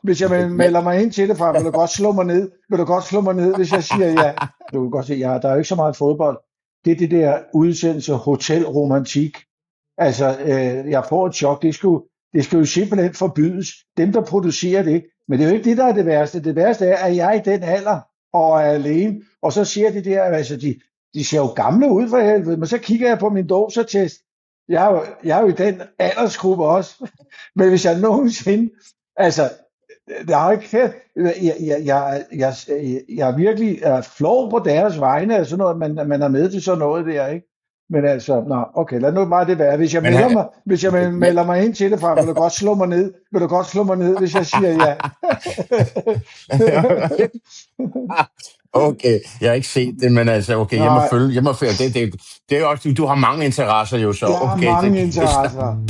Hvis jeg Men, melder mig ind til det, Frank, vil du godt slå mig ned? Vil du godt slå mig ned, hvis jeg siger ja? Du kan godt se, ja, der er jo ikke så meget fodbold. Det er det der udsendelse hotelromantik. Altså, jeg får et chok. Det skal jo simpelthen forbydes. Dem, der producerer det. Men det er jo ikke det, der er det værste. Det værste er, at jeg er i den alder og er alene. Og så siger de der, altså, de ser jo gamle ud for helvede. Men så kigger jeg på min dåbsattest. Jeg er jo i den aldersgruppe også. Men hvis jeg nogensinde, altså, der er ikke, jeg er virkelig flov på deres vegne, altså noget, man er med til sådan noget der, ikke? Men altså, nå, okay, lad nu bare det være. Hvis jeg men, melder han- mig, hvis jeg men, melder mig ind til det, Frank, vil du godt slå mig ned? Vil du godt slå mig ned, hvis jeg siger ja? okay, jeg har ikke set det, men altså, okay, Nej, jeg må følge, det er også, du har mange interesser jo, så jeg har okay, mange interesser.